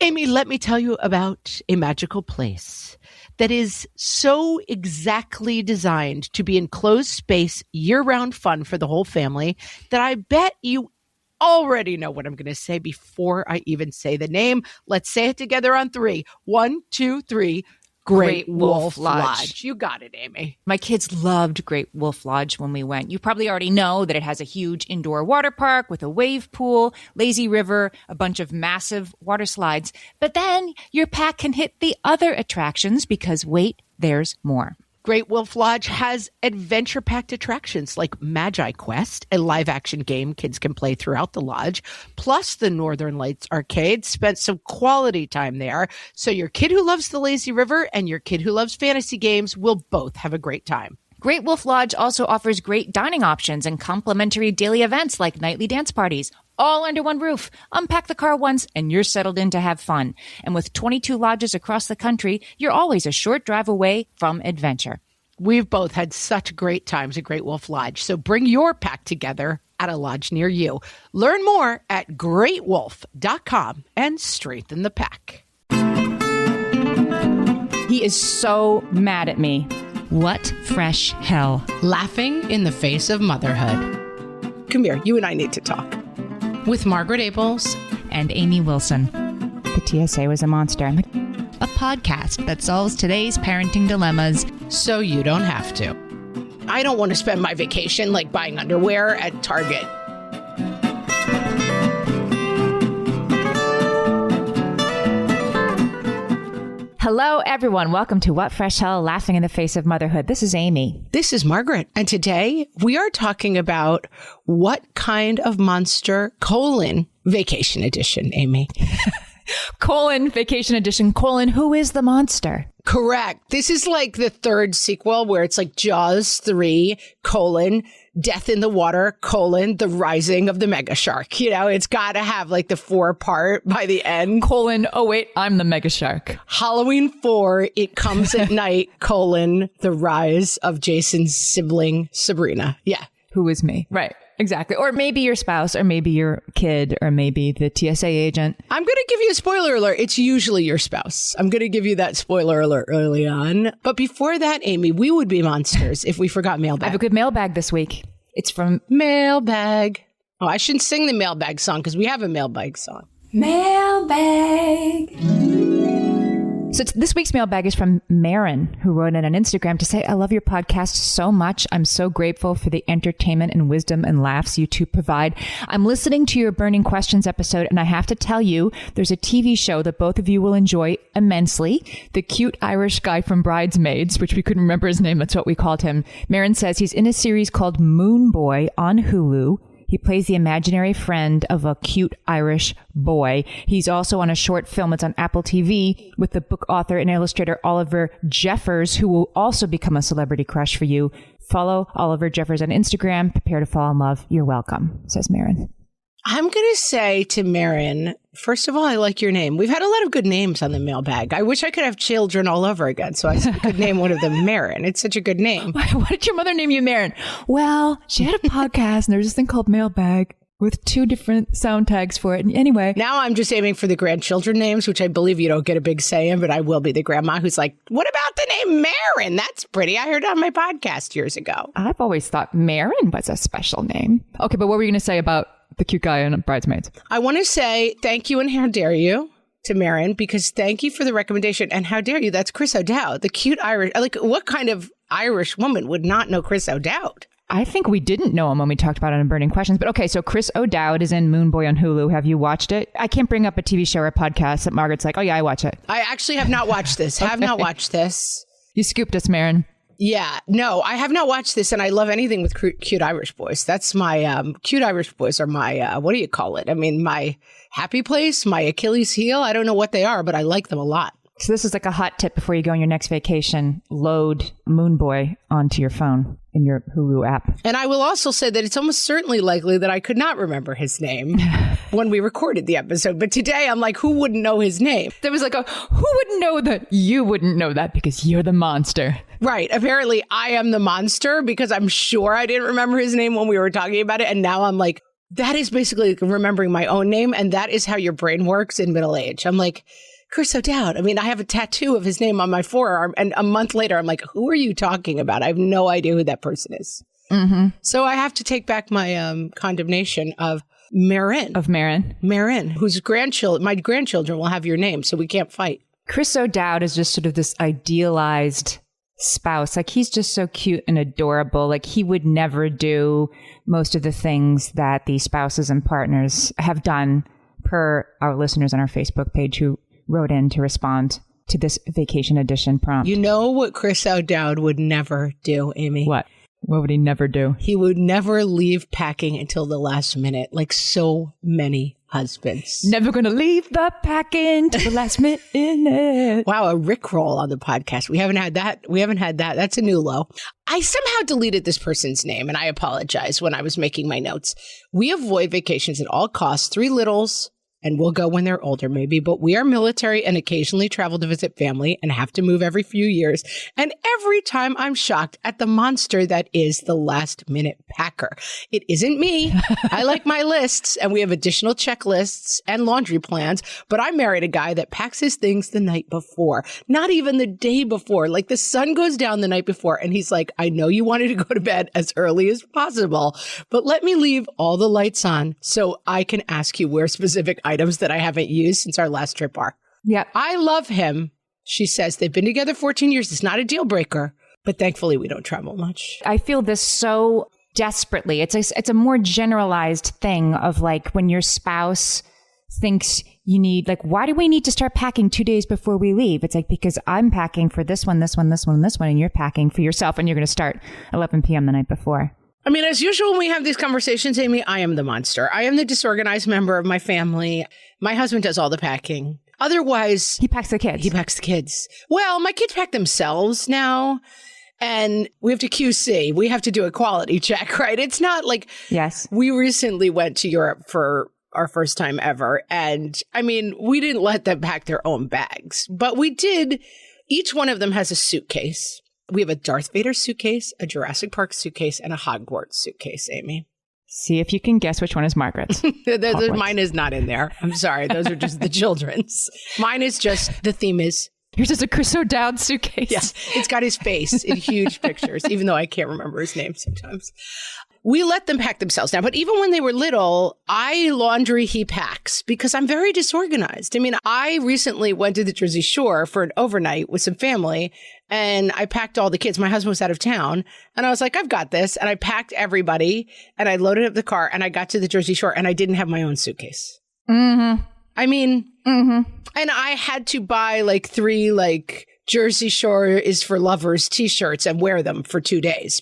Amy, let me tell you about a magical place that is so exactly designed to be enclosed space, year-round fun for the whole family that I bet you already know what I'm going to say before I even say the name. Let's say it together on 3. 1, 2, 3. Great Wolf Lodge. You got it, Amy. My kids loved Great Wolf Lodge when we went. You probably already know that it has a huge indoor water park with a wave pool, lazy river, a bunch of massive water slides. But then your pack can hit the other attractions because wait, there's more. Great Wolf Lodge has adventure-packed attractions like Magi Quest, a live-action game kids can play throughout the lodge, plus the Northern Lights Arcade. Spent some quality time there, so your kid who loves the lazy river and your kid who loves fantasy games will both have a great time. Great Wolf Lodge also offers great dining options and complimentary daily events like nightly dance parties, all under one roof. Unpack the car once and you're settled in to have fun. And with 22 lodges across the country, you're always a short drive away from adventure. We've both had such great times at Great Wolf Lodge, so bring your pack together at a lodge near you. Learn more at greatwolf.com and strengthen the pack. He is so mad at me. What fresh hell? Laughing in the face of motherhood. Come here, you and I need to talk. With Margaret Abels and Amy Wilson. The TSA was a monster. A podcast that solves today's parenting dilemmas so you don't have to. I don't want to spend my vacation like buying underwear at Target. Hello, everyone. Welcome to What Fresh Hell, Laughing in the Face of Motherhood. This is Amy. This is Margaret. And today we are talking about what kind of monster, vacation edition, Amy. Vacation edition, who is the monster? Correct. This is like the third sequel where it's like Jaws 3, Death in the Water, the Rising of the Mega Shark. You know, it's got to have like the 4-part by the end. Oh wait, I'm the Mega Shark. Halloween 4, It Comes at Night, The Rise of Jason's sibling, Sabrina. Yeah. Who is me? Right. Exactly. Or maybe your spouse, or maybe your kid, or maybe the TSA agent. I'm going to give you a spoiler alert. It's usually your spouse. I'm going to give you that spoiler alert early on. But before that, Amy, we would be monsters if we forgot mailbag. I have a good mailbag this week. It's from Mailbag. Oh, I shouldn't sing the mailbag song because we have a mailbag song. Mailbag. So this week's mailbag is from Marin, who wrote in on Instagram to say, I love your podcast so much. I'm so grateful for the entertainment and wisdom and laughs you two provide. I'm listening to your Burning Questions episode, and I have to tell you, there's a TV show that both of you will enjoy immensely. The cute Irish guy from Bridesmaids, which we couldn't remember his name. That's what we called him. Marin says he's in a series called Moon Boy on Hulu. He plays the imaginary friend of a cute Irish boy. He's also on a short film. It's on Apple TV with the book author and illustrator Oliver Jeffers, who will also become a celebrity crush for you. Follow Oliver Jeffers on Instagram. Prepare to fall in love. You're welcome, says Marin. I'm going to say to Marin, first of all, I like your name. We've had a lot of good names on the mailbag. I wish I could have children all over again, so I could name one of them Marin. It's such a good name. Why did your mother name you Marin? Well, she had a podcast, and there's this thing called Mailbag with 2 different sound tags for it. And anyway. Now I'm just aiming for the grandchildren names, which I believe you don't get a big say in, but I will be the grandma who's like, what about the name Marin? That's pretty. I heard it on my podcast years ago. I've always thought Marin was a special name. Okay, but what were you going to say about the cute guy in Bridesmaids? I want to say thank you and how dare you to Marin, because thank you for the recommendation. And how dare you? That's Chris O'Dowd, the cute Irish. Like, what kind of Irish woman would not know Chris O'Dowd? I think we didn't know him when we talked about it in Burning Questions. But okay, so Chris O'Dowd is in Moon Boy on Hulu. Have you watched it? I can't bring up a TV show or a podcast that Margaret's like, oh yeah, I watch it. I actually have not watched this. Okay. Have not watched this. You scooped us, Marin. Yeah, no, I have not watched this, and I love anything with cute Irish boys. That's my, cute Irish boys are my, what do you call it? I mean, my happy place, my Achilles heel. I don't know what they are, but I like them a lot. So this is like a hot tip before you go on your next vacation. Load Moon Boy onto your phone in your Hulu app. And I will also say that it's almost certainly likely that I could not remember his name when we recorded the episode. But today I'm like, who wouldn't know his name? There was like who wouldn't know that? You wouldn't know that because you're the monster. Right. Apparently I am the monster because I'm sure I didn't remember his name when we were talking about it. And now I'm like, that is basically remembering my own name. And that is how your brain works in middle age. I'm like, Chris O'Dowd. I mean, I have a tattoo of his name on my forearm. And a month later, I'm like, who are you talking about? I have no idea who that person is. Mm-hmm. So I have to take back my condemnation of Marin. Marin, whose my grandchildren will have your name, so we can't fight. Chris O'Dowd is just sort of this idealized spouse. Like, he's just so cute and adorable. Like, he would never do most of the things that the spouses and partners have done, per our listeners on our Facebook page who wrote in to respond to this vacation edition prompt. You know what Chris O'Dowd would never do, Amy? What? What would he never do? He would never leave packing until the last minute, like so many husbands. Never gonna leave the packing till the last minute. Wow, a Rickroll on the podcast. We haven't had that. That's a new low. I somehow deleted this person's name, and I apologize when I was making my notes. We avoid vacations at all costs. 3 littles. And we'll go when they're older, maybe. But we are military and occasionally travel to visit family and have to move every few years. And every time I'm shocked at the monster that is the last minute packer. It isn't me. I like my lists, and we have additional checklists and laundry plans. But I married a guy that packs his things the night before, not even the day before. Like, the sun goes down the night before, and he's like, I know you wanted to go to bed as early as possible, but let me leave all the lights on so I can ask you where specific items that I haven't used since our last trip are. Yeah. I love him. She says they've been together 14 years. It's not a deal breaker, but thankfully we don't travel much. I feel this so desperately. It's a more generalized thing of, like, when your spouse thinks you need, like, why do we need to start packing 2 days before we leave? It's like, because I'm packing for this one, this one, this one, this one, and you're packing for yourself, and you're going to start 11 p.m. the night before. I mean, as usual, when we have these conversations, Amy, I am the monster. I am the disorganized member of my family. My husband does all the packing. Otherwise, he packs the kids. Well, my kids pack themselves now, and we have to QC. We have to do a quality check, right? It's not like, yes. We recently went to Europe for our first time ever. And I mean, we didn't let them pack their own bags, but we did. Each one of them has a suitcase. We have a Darth Vader suitcase, a Jurassic Park suitcase, and a Hogwarts suitcase, Amy. See if you can guess which one is Margaret's. Mine is not in there. I'm sorry. Those are just the children's. Mine is just, the theme is... Yours is a Chris O'Dowd suitcase. Yeah, it's got his face in huge pictures, even though I can't remember his name sometimes. We let them pack themselves now, but even when they were little, I laundry, he packs, because I'm very disorganized. I mean, I recently went to the Jersey Shore for an overnight with some family, and I packed all the kids. My husband was out of town, and I was like, I've got this. And I packed everybody, and I loaded up the car, and I got to the Jersey Shore, and I didn't have my own suitcase. Mm-hmm. I mean, mm-hmm. And I had to buy like 3 like Jersey Shore is for lovers t-shirts and wear them for 2 days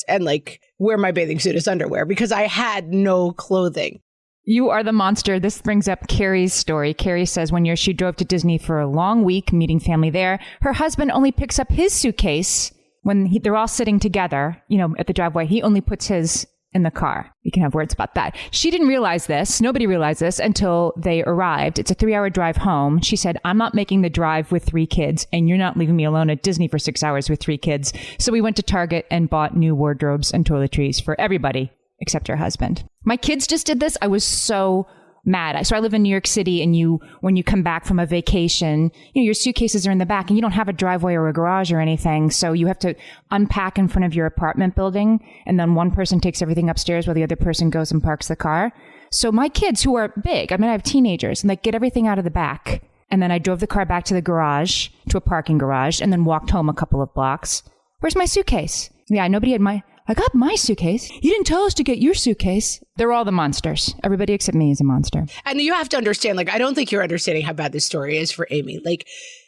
and wear my bathing suit as underwear because I had no clothing. You are the monster. This brings up Carrie's story. Carrie says she drove to Disney for a long week, meeting family there. Her husband only picks up his suitcase when they're all sitting together, at the driveway. He only puts his in the car. We can have words about that. She didn't realize this. Nobody realized this until they arrived. It's a 3-hour drive home. She said, I'm not making the drive with 3 kids, and you're not leaving me alone at Disney for 6 hours with 3 kids. So we went to Target and bought new wardrobes and toiletries for everybody except her husband. My kids just did this. I was so mad. So I live in New York City, and when you come back from a vacation, your suitcases are in the back and you don't have a driveway or a garage or anything. So you have to unpack in front of your apartment building, and then one person takes everything upstairs while the other person goes and parks the car. So my kids, who are big, I have teenagers, and they get everything out of the back. And then I drove the car back to the garage, to a parking garage, and then walked home a couple of blocks. Where's my suitcase? Yeah, nobody had I got my suitcase. You didn't tell us to get your suitcase. They're all the monsters. Everybody except me is a monster. And you have to understand, I don't think you're understanding how bad this story is for Amy.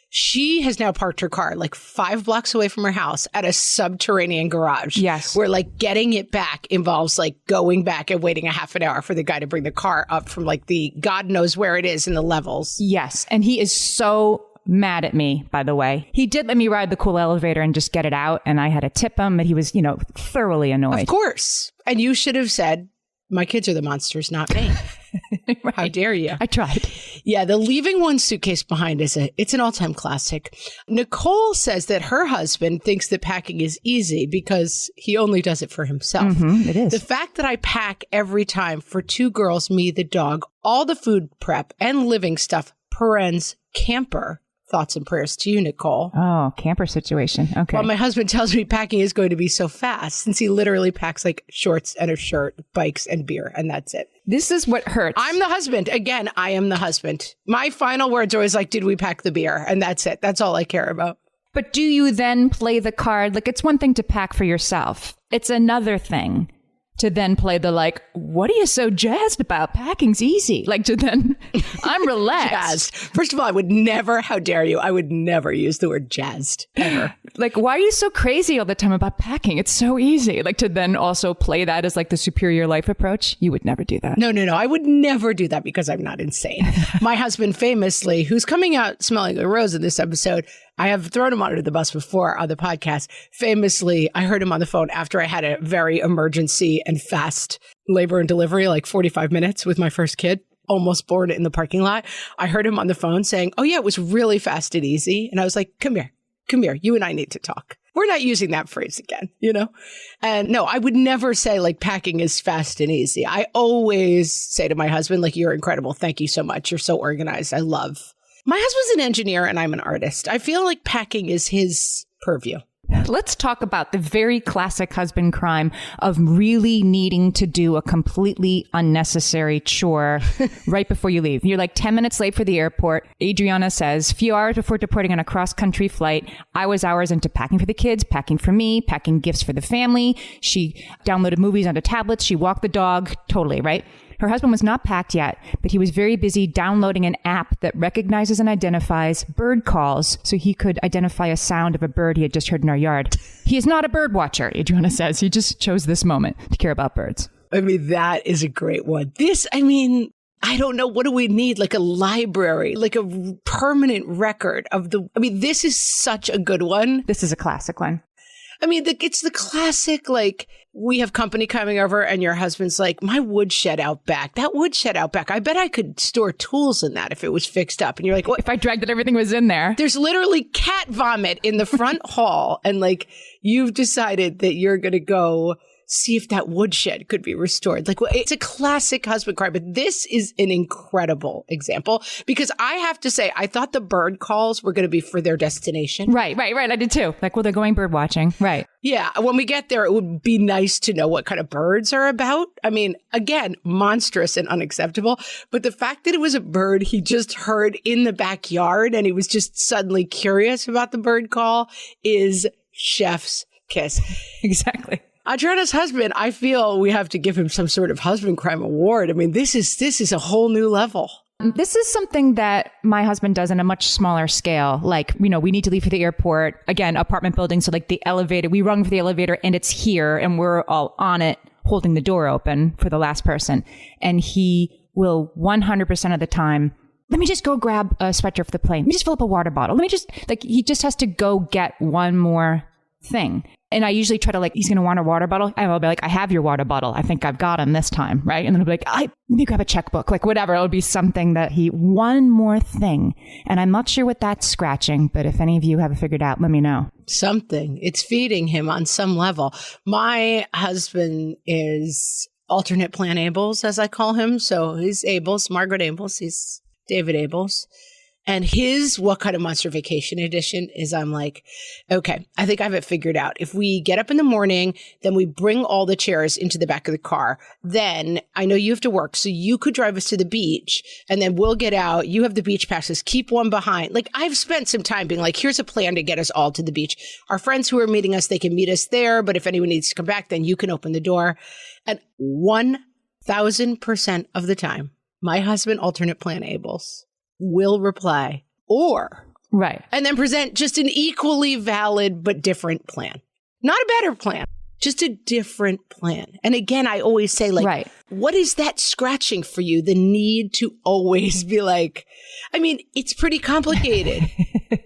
She has now parked her car 5 blocks away from her house at a subterranean garage. Yes. Where getting it back involves going back and waiting a half an hour for the guy to bring the car up from the God knows where it is in the levels. Yes. And he is so mad at me, by the way. He did let me ride the cool elevator and just get it out, and I had to tip him, but he was, thoroughly annoyed. Of course. And you should have said, My kids are the monsters, not me. Right. How dare you? I tried. Yeah, the leaving one suitcase behind it's an all-time classic. Nicole says that her husband thinks that packing is easy because he only does it for himself. Mm-hmm, it is. The fact that I pack every time for 2 girls, me, the dog, all the food prep and living stuff, parens, camper. Thoughts and prayers to you, Nicole. Oh, camper situation. Okay. Well, my husband tells me packing is going to be so fast since he literally packs like shorts and a shirt, bikes and beer, and that's it. This is what hurts. I'm the husband. Again, I am the husband. My final words are always like, did we pack the beer? And that's it. That's all I care about. But do you then play the card? Like, it's one thing to pack for yourself. It's another thing to then play the like, what are you so jazzed about? Packing's easy. Like to then, I'm relaxed. Jazzed. First of all, I would never, how dare you? I would never use the word jazzed ever. Like, why are you so crazy all the time about packing? It's so easy. Like to then also play that as like the superior life approach. You would never do that. No. I would never do that because I'm not insane. My husband famously, who's coming out smelling like a rose in this episode, I have thrown him under the bus before on the podcast. Famously, I heard him on the phone after I had a very emergency and fast labor and delivery, like 45 minutes with my first kid, almost born in the parking lot. I heard him on the phone saying, oh yeah, it was really fast and easy. And I was like, come here. You and I need to talk. We're not using that phrase again, you know? And no, I would never say like packing is fast and easy. I always say to my husband, like, you're incredible. Thank you so much. You're so organized. I love. My husband's an engineer and I'm an artist. I feel like packing is his purview. Let's talk about the very classic husband crime of really needing to do a completely unnecessary chore right before you leave. You're like 10 minutes late for the airport. Adriana says, few hours before departing on a cross-country flight, I was hours into packing for the kids, packing for me, packing gifts for the family. She downloaded movies onto tablets. She walked the dog. Totally, right? Her husband was not packed yet, but he was very busy downloading an app that recognizes and identifies bird calls so he could identify a sound of a bird he had just heard in our yard. He is not a bird watcher, Adriana says. He just chose this moment to care about birds. I mean, that is a great one. I don't know. What do we need? Like a library, like a permanent record of this is such a good one. This is a classic one. I mean, it's the classic, like, we have company coming over and your husband's like, my woodshed out back. That woodshed out back, I bet I could store tools in that if it was fixed up. And you're like, what? If I dragged it, everything was in there. There's literally cat vomit in the front hall. And like, you've decided that you're going to go see if that woodshed could be restored. Like, it's a classic husband crime, but this is an incredible example because I have to say, I thought the bird calls were going to be for their destination. Right. I did too. Like, well, they're going bird watching. Right. Yeah. When we get there, it would be nice to know what kind of birds are about. I mean, again, monstrous and unacceptable. But the fact that it was a bird he just heard in the backyard and he was just suddenly curious about the bird call is chef's kiss. Exactly. Adriana's husband, I feel we have to give him some sort of husband crime award. I mean, this is a whole new level. This is something that my husband does on a much smaller scale. Like, we need to leave for the airport. Again, apartment building. So like the elevator, we rung for the elevator and it's here and we're all on it, holding the door open for the last person. And he will 100% of the time, let me just go grab a sweatshirt for the plane. Let me just fill up a water bottle. He just has to go get one more thing. And I usually try to he's going to want a water bottle. I'll be like, I have your water bottle. I think I've got him this time. Right. And then I'll be like, let me grab a checkbook, whatever. It'll be something that one more thing. And I'm not sure what that's scratching, but if any of you have it figured out, let me know. Something. It's feeding him on some level. My husband is alternate plan Abels, as I call him. So he's Abels, Margaret Abels. He's David Abels. And his What Kind of Monster Vacation edition is I'm like, okay, I think I have it figured out. If we get up in the morning, then we bring all the chairs into the back of the car. Then I know you have to work, so you could drive us to the beach and then we'll get out. You have the beach passes, keep one behind. Like, I've spent some time being like, here's a plan to get us all to the beach. Our friends who are meeting us, they can meet us there. But if anyone needs to come back, then you can open the door. And 1,000% of the time, my husband, alternate plan Abels, will reply or right, and then present just an equally valid but different plan. Not a better plan, just a different plan. And again, I always say, like, Right. What is that scratching for you? The need to always be like, I mean, it's pretty complicated.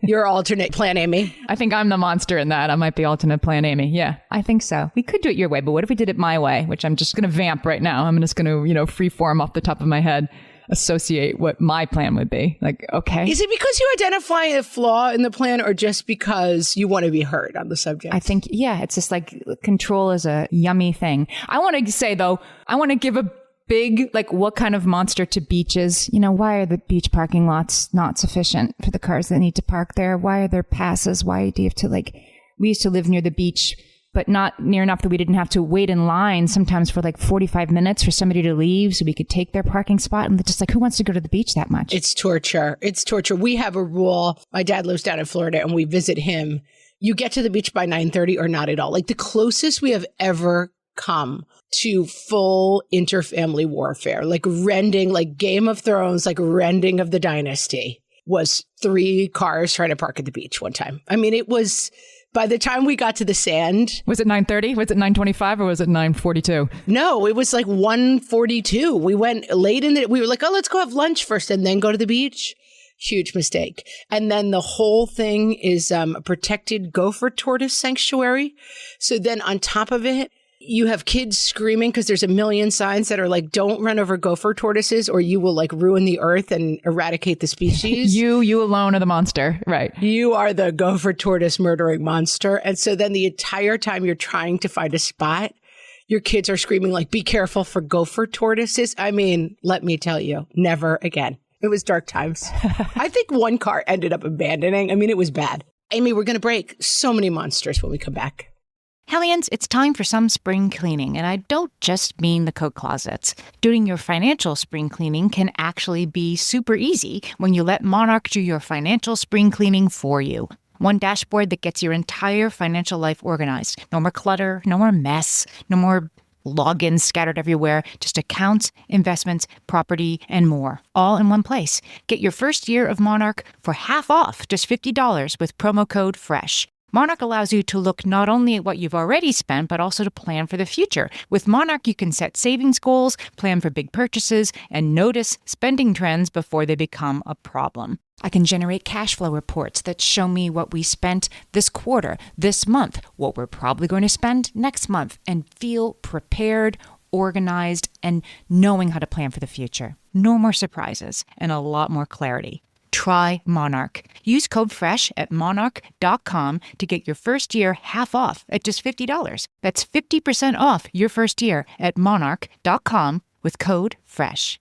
Your alternate plan, Amy. I think I'm the monster in that. I might be alternate plan Amy. Yeah, I think so. We could do it your way, but what if we did it my way, which I'm just going to vamp right now. I'm just going to, free form off the top of my head, associate what my plan would be. Like, okay. Is it because you identify a flaw in the plan or just because you want to be heard on the subject? I think, yeah, it's just like control is a yummy thing. I want to say, though, I want to give a big, like, what kind of monster to beaches? Why are the beach parking lots not sufficient for the cars that need to park there? Why are there passes? Why do you have to, we used to live near the beach, but not near enough that we didn't have to wait in line sometimes for 45 minutes for somebody to leave so we could take their parking spot. And just who wants to go to the beach that much? It's torture. It's torture. We have a rule. My dad lives down in Florida and we visit him. You get to the beach by 9:30 or not at all. Like the closest we have ever come to full interfamily warfare, like rending, like Game of Thrones, like rending of the dynasty was 3 cars trying to park at the beach one time. I mean, it was... By the time we got to the sand... Was it 9:30? Was it 9:25 or was it 9:42? No, it was like 1:42. We went late in the... We were like, oh, let's go have lunch first and then go to the beach. Huge mistake. And then the whole thing is a protected gopher tortoise sanctuary. So then on top of it, you have kids screaming because there's a million signs that are like, don't run over gopher tortoises or you will ruin the earth and eradicate the species. You alone are the monster. Right. You are the gopher tortoise murdering monster. And so then the entire time you're trying to find a spot, your kids are screaming be careful for gopher tortoises. I mean, let me tell you, never again. It was dark times. I think one car ended up abandoning. I mean, it was bad. Amy, we're going to break. So many monsters when we come back. Hellions, it's time for some spring cleaning, and I don't just mean the coat closets. Doing your financial spring cleaning can actually be super easy when you let Monarch do your financial spring cleaning for you. One dashboard that gets your entire financial life organized. No more clutter, no more mess, no more logins scattered everywhere, just accounts, investments, property, and more, all in one place. Get your first year of Monarch for half off, just $50 with promo code FRESH. Monarch allows you to look not only at what you've already spent, but also to plan for the future. With Monarch, you can set savings goals, plan for big purchases, and notice spending trends before they become a problem. I can generate cash flow reports that show me what we spent this quarter, this month, what we're probably going to spend next month, and feel prepared, organized, and knowing how to plan for the future. No more surprises and a lot more clarity. Try Monarch. Use code FRESH at monarch.com to get your first year half off at just $50. That's 50% off your first year at monarch.com with code FRESH.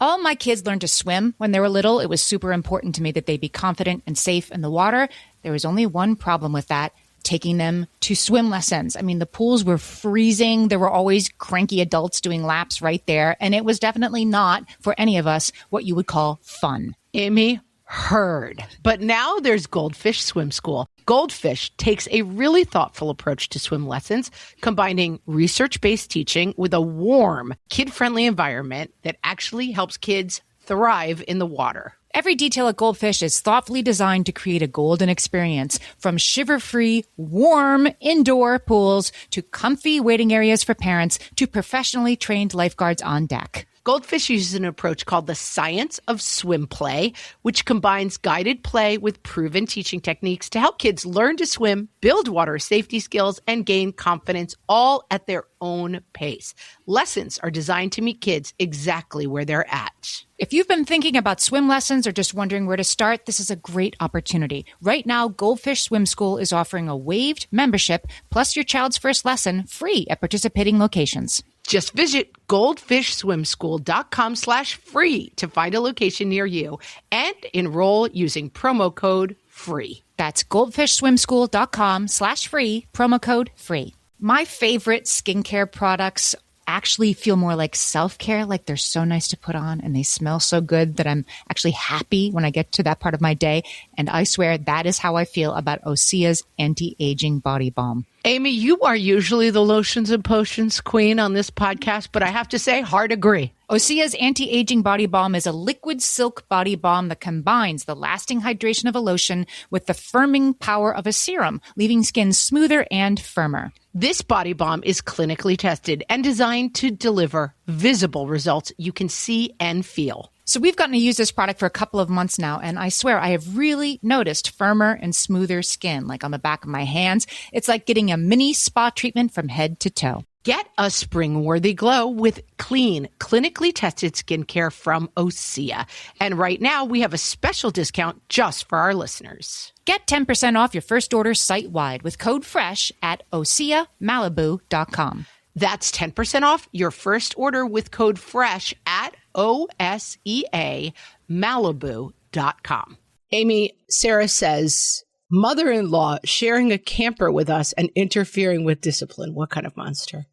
All my kids learned to swim when they were little. It was super important to me that they be confident and safe in the water. There was only one problem with that: taking them to swim lessons. I mean, the pools were freezing. There were always cranky adults doing laps right there. And it was definitely not, for any of us, what you would call fun. Amy, heard. But now there's Goldfish Swim School. Goldfish takes a really thoughtful approach to swim lessons, combining research-based teaching with a warm, kid-friendly environment that actually helps kids thrive in the water. Every detail at Goldfish is thoughtfully designed to create a golden experience, from shiver-free, warm indoor pools to comfy waiting areas for parents to professionally trained lifeguards on deck. Goldfish uses an approach called the science of swim play, which combines guided play with proven teaching techniques to help kids learn to swim, build water safety skills, and gain confidence, all at their own pace. Lessons are designed to meet kids exactly where they're at. If you've been thinking about swim lessons or just wondering where to start, this is a great opportunity. Right now, Goldfish Swim School is offering a waived membership plus your child's first lesson free at participating locations. Just visit goldfishswimschool.com/free to find a location near you and enroll using promo code FREE. That's goldfishswimschool.com/free, promo code FREE. My favorite skincare products actually feel more like self-care, like they're so nice to put on and they smell so good that I'm actually happy when I get to that part of my day. And I swear that is how I feel about Osea's anti-aging body balm. Amy, you are usually the lotions and potions queen on this podcast, but I have to say, hard agree. Osea's anti-aging body balm is a liquid silk body balm that combines the lasting hydration of a lotion with the firming power of a serum, leaving skin smoother and firmer. This body balm is clinically tested and designed to deliver visible results you can see and feel. So we've gotten to use this product for a couple of months now, and I swear I have really noticed firmer and smoother skin, like on the back of my hands. It's like getting a mini spa treatment from head to toe. Get a spring-worthy glow with clean, clinically tested skincare from Osea. And right now, we have a special discount just for our listeners. Get 10% off your first order site-wide with code FRESH at OseaMalibu.com. That's 10% off your first order with code FRESH at OSEAMalibu.com. Amy, Sarah says, mother-in-law sharing a camper with us and interfering with discipline. What kind of monster?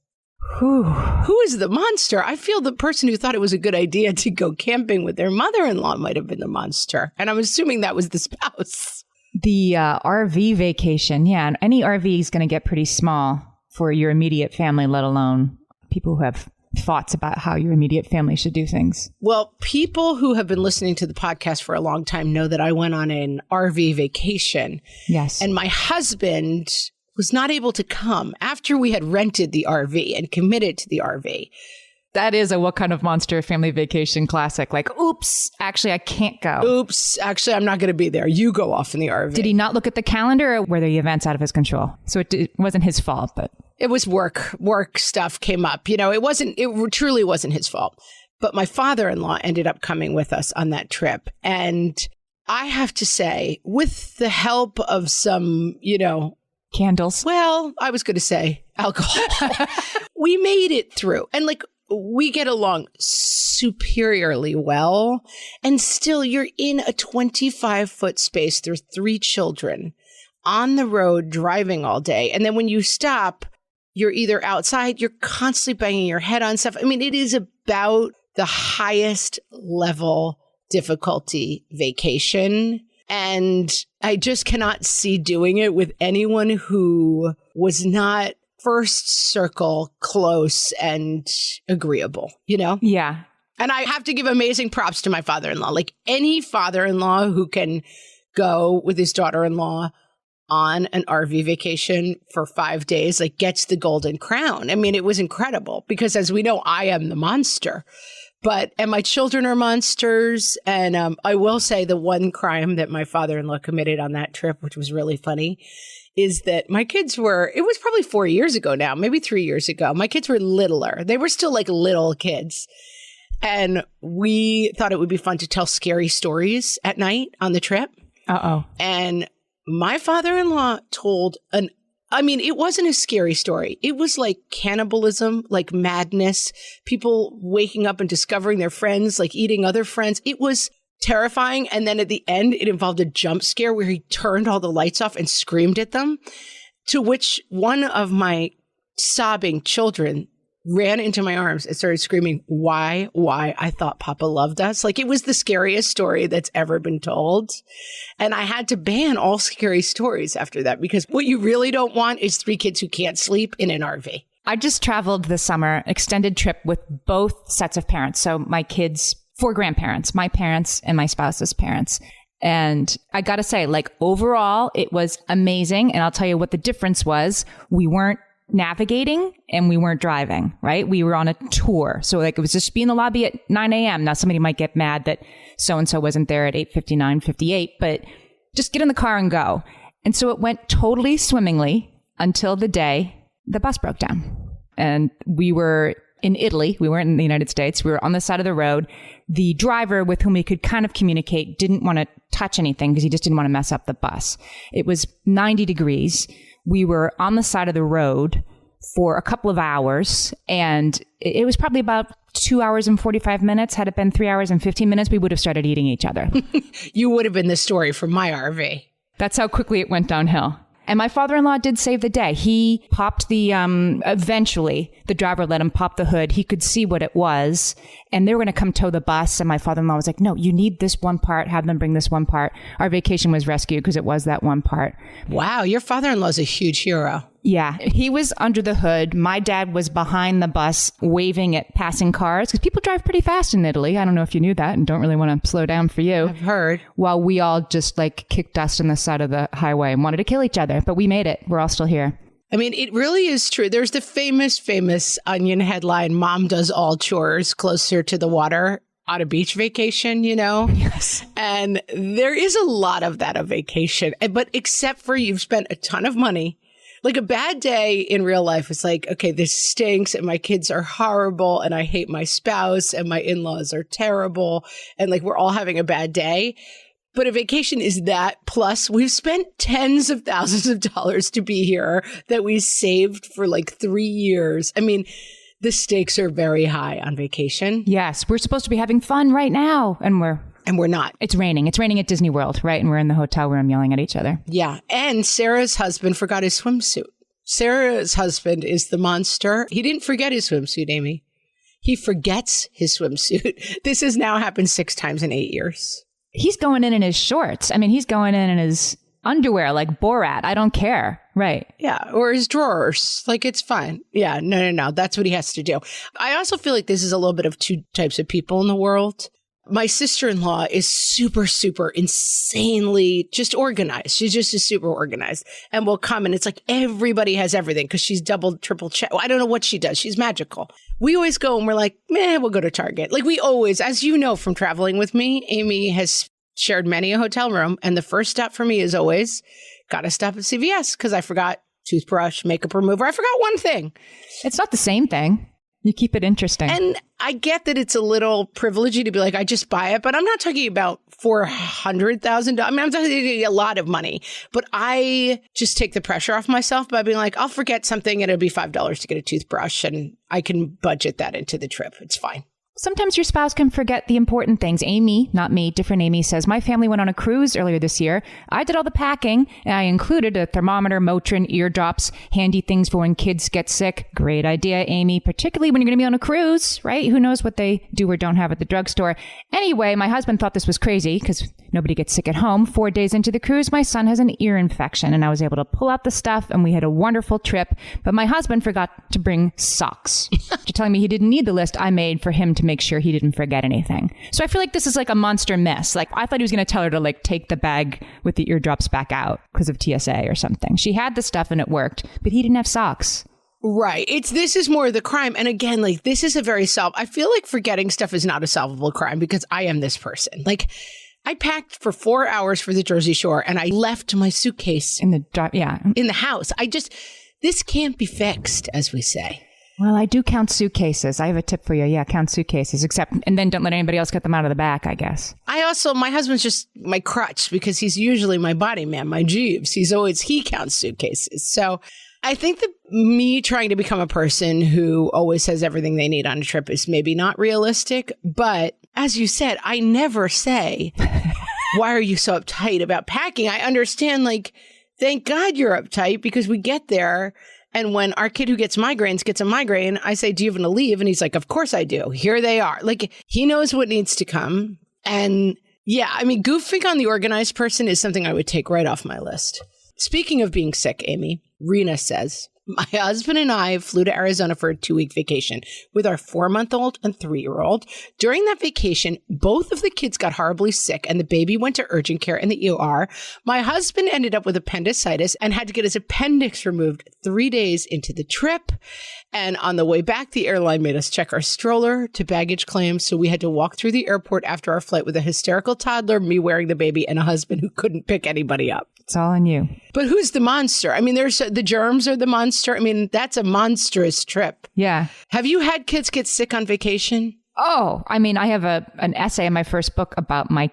Who is the monster? I feel the person who thought it was a good idea to go camping with their mother-in-law might have been the monster. And I'm assuming that was the spouse. The RV vacation. Yeah. Any RV is going to get pretty small for your immediate family, let alone people who have thoughts about how your immediate family should do things. Well, people who have been listening to the podcast for a long time know that I went on an RV vacation. Yes. And my husband was not able to come after we had rented the RV and committed to the RV. That is a what kind of monster family vacation classic. Like, oops, actually, I can't go. Oops, actually, I'm not going to be there. You go off in the RV. Did he not look at the calendar, or were the events out of his control? So it wasn't his fault, but... It was work stuff came up. You know, it truly wasn't his fault. But my father-in-law ended up coming with us on that trip. And I have to say, with the help of some, candles. Well, I was going to say alcohol. We made it through. And we get along superiorly well. And still, you're in a 25-foot space. There's 3 children on the road driving all day. And then when you stop, you're either outside, you're constantly banging your head on stuff. I mean, it is about the highest level difficulty vacation. And I just cannot see doing it with anyone who was not first circle close and agreeable, Yeah. And I have to give amazing props to my father-in-law. Like any father-in-law who can go with his daughter-in-law on an RV vacation for 5 days, gets the golden crown. I mean, it was incredible because as we know, I am the monster. And my children are monsters. And I will say the one crime that my father-in-law committed on that trip, which was really funny, is that my kids it was probably 4 years ago now, maybe 3 years ago. My kids were littler. They were still little kids. And we thought it would be fun to tell scary stories at night on the trip. Uh-oh. And my father-in-law told it wasn't a scary story. It was like cannibalism, like madness, people waking up and discovering their friends, eating other friends. It was terrifying. And then at the end, it involved a jump scare where he turned all the lights off and screamed at them, to which one of my sobbing children ran into my arms and started screaming, why, I thought Papa loved us. It was the scariest story that's ever been told. And I had to ban all scary stories after that, because what you really don't want is 3 kids who can't sleep in an RV. I just traveled this summer, extended trip with both sets of parents. So my kids, 4 grandparents, my parents and my spouse's parents. And I got to say, overall, it was amazing. And I'll tell you what the difference was. We weren't navigating and we weren't driving, right? We were on a tour. So it was just be in the lobby at 9 a.m. Now somebody might get mad that so-and-so wasn't there at 8:59, 58, but just get in the car and go. And so it went totally swimmingly until the day the bus broke down. And we were in Italy. We weren't in the United States. We were on the side of the road. The driver with whom we could kind of communicate didn't want to touch anything because he just didn't want to mess up the bus. It was 90 degrees. We were on the side of the road for a couple of hours, and it was probably about 2 hours and 45 minutes. Had it been 3 hours and 15 minutes, we would have started eating each other. You would have been the story from my RV. That's how quickly it went downhill. And my father-in-law did save the day. He popped eventually, the driver let him pop the hood. He could see what it was. And they were going to come tow the bus. And my father-in-law was like, no, you need this one part. Have them bring this one part. Our vacation was rescued because it was that one part. Wow. Your father-in-law is a huge hero. Yeah, he was under the hood. My dad was behind the bus waving at passing cars because people drive pretty fast in Italy. I don't know if you knew that and don't really want to slow down for you. I've heard. While we all just like kicked dust on the side of the highway and wanted to kill each other. But we made it. We're all still here. I mean, it really is true. There's the famous Onion headline, Mom does all chores closer to the water on a beach vacation, you know? Yes. And there is a lot of that of vacation. But except for you've spent a ton of money. Like a bad day in real life is like, okay, this stinks and my kids are horrible and I hate my spouse and my in-laws are terrible. And like we're all having a bad day. But a vacation is that. Plus, we've spent tens of thousands of dollars to be here that we saved for like 3 years. I mean, the stakes are very high on vacation. Yes, we're supposed to be having fun right now. And we're not. It's raining. It's raining at Disney World, right? And we're in the hotel room yelling at each other. Yeah. And Sarah's husband forgot his swimsuit. Sarah's husband is the monster. He didn't forget his swimsuit, Amy. He forgets his swimsuit. This has now happened 6 times in 8 years. He's going in his shorts. I mean, he's going in his underwear like Borat. I don't care. Right. Yeah. Or his drawers. Like, it's fine. Yeah. No. That's what he has to do. I also feel like this is a little bit of 2 types of people in the world. My sister-in-law is super, super insanely just organized. She just is super organized and will come and it's like everybody has everything because she's double, triple check. I don't know what she does. She's magical. We always go and we're like, we'll go to Target. Like we always, as you know from traveling with me, Amy has shared many a hotel room. And the first stop for me is always got to stop at CVS because I forgot toothbrush, makeup remover. I forgot one thing. It's not the same thing. You keep it interesting. And I get that it's a little privilegey to be like, I just buy it, but I'm not talking about $400,000. I mean, I'm talking a lot of money, but I just take the pressure off myself by being like, I'll forget something and it'll be $5 to get a toothbrush and I can budget that into the trip. It's fine. Sometimes your spouse can forget the important things. Amy, not me, different Amy, says, my family went on a cruise earlier this year. I did all the packing, and I included a thermometer, Motrin, eardrops, handy things for when kids get sick. Great idea, Amy, particularly when you're going to be on a cruise, right? Who knows what they do or don't have at the drugstore. Anyway, my husband thought this was crazy because nobody gets sick at home. 4 days into the cruise, my son has an ear infection, and I was able to pull out the stuff, and we had a wonderful trip. But my husband forgot to bring socks. After telling me he didn't need the list I made for him to make sure he didn't forget anything. So I feel like this is like a monster miss. Like I thought he was going to tell her to like take the bag with the eardrops back out because of TSA or something. She had the stuff and it worked, but he didn't have socks. Right. This is more the crime. And again, like this is a very I feel like forgetting stuff is not a solvable crime because I am this person. Like I packed for 4 hours for the Jersey Shore and I left my suitcase in the house. This can't be fixed, as we say. Well, I do count suitcases. I have a tip for you. Yeah, count suitcases, and then don't let anybody else get them out of the back, I guess. My husband's just my crutch because he's usually my body man, my Jeeves. He counts suitcases. So I think that me trying to become a person who always has everything they need on a trip is maybe not realistic. But as you said, I never say, why are you so uptight about packing? I understand, like, thank God you're uptight because we get there. And when our kid who gets migraines gets a migraine, I say, do you have to leave? And he's like, of course I do. Here they are. Like, he knows what needs to come. And yeah, I mean, goofing on the organized person is something I would take right off my list. Speaking of being sick, Amy, Rena says, my husband and I flew to Arizona for a 2-week vacation with our 4-month-old and 3-year-old. During that vacation, both of the kids got horribly sick and the baby went to urgent care in the ER. My husband ended up with appendicitis and had to get his appendix removed 3 days into the trip. And on the way back, the airline made us check our stroller to baggage claim. So we had to walk through the airport after our flight with a hysterical toddler, me wearing the baby, and a husband who couldn't pick anybody up. It's all on you. But who's the monster? I mean, the germs are the monster. I mean, that's a monstrous trip. Yeah. Have you had kids get sick on vacation? Oh, I mean, I have an essay in my first book about my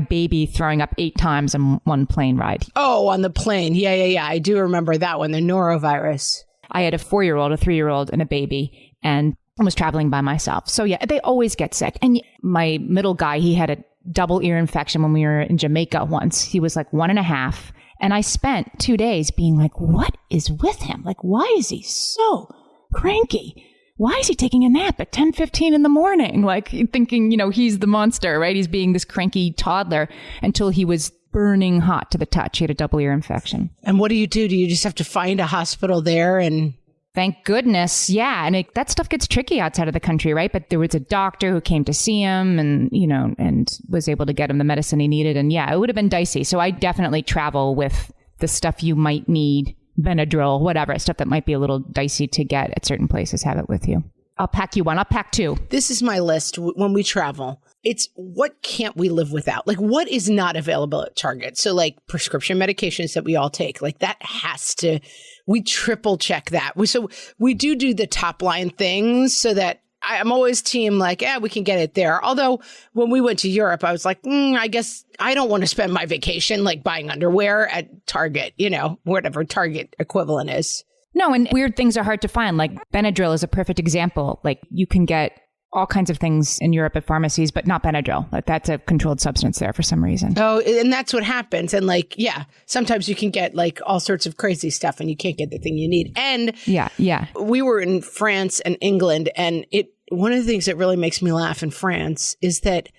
baby throwing up 8 times on one plane ride. Oh, on the plane. Yeah. I do remember that one, the norovirus. I had a 4-year-old, a 3-year-old, and a baby, and I was traveling by myself. So yeah, they always get sick. And my middle guy, he had a double ear infection when we were in Jamaica once. He was like 1.5. And I spent 2 days being like, what is with him? Like, why is he so cranky? Why is he taking a nap at 10:15 in the morning? Like thinking, he's the monster, right? He's being this cranky toddler until he was burning hot to the touch. He had a double ear infection. And what do? Do you just have to find a hospital there and... Thank goodness. Yeah. And that stuff gets tricky outside of the country, right? But there was a doctor who came to see him and, and was able to get him the medicine he needed. And yeah, it would have been dicey. So I definitely travel with the stuff you might need, Benadryl, whatever, stuff that might be a little dicey to get at certain places. Have it with you. I'll pack you one. I'll pack two. This is my list when we travel. It's what can't we live without? Like what is not available at Target? So like prescription medications that we all take, like that has to, we triple check that. So we do the top line things so that I'm always team like, we can get it there. Although when we went to Europe, I was like, I guess I don't want to spend my vacation like buying underwear at Target, whatever Target equivalent is. No, and weird things are hard to find. Like Benadryl is a perfect example. Like you can get all kinds of things in Europe at pharmacies, but not Benadryl. Like that's a controlled substance there for some reason. Oh, and that's what happens. And like, sometimes you can get like all sorts of crazy stuff and you can't get the thing you need. And we were in France and England, and one of the things that really makes me laugh in France is that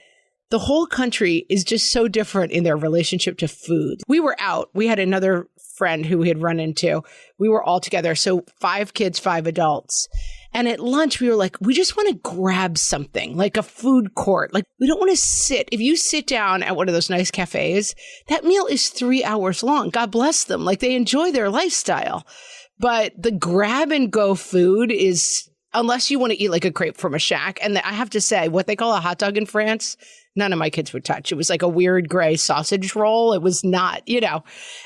the whole country is just so different in their relationship to food. We were out. We had another friend who we had run into. We were all together. So 5 kids, 5 adults. And at lunch, we were like, we just want to grab something like a food court. Like we don't want to sit. If you sit down at one of those nice cafes, that meal is 3 hours long. God bless them. Like they enjoy their lifestyle. But the grab and go food is, unless you want to eat like a crepe from a shack. And I have to say, what they call a hot dog in France, none of my kids would touch. It was like a weird gray sausage roll. It was not,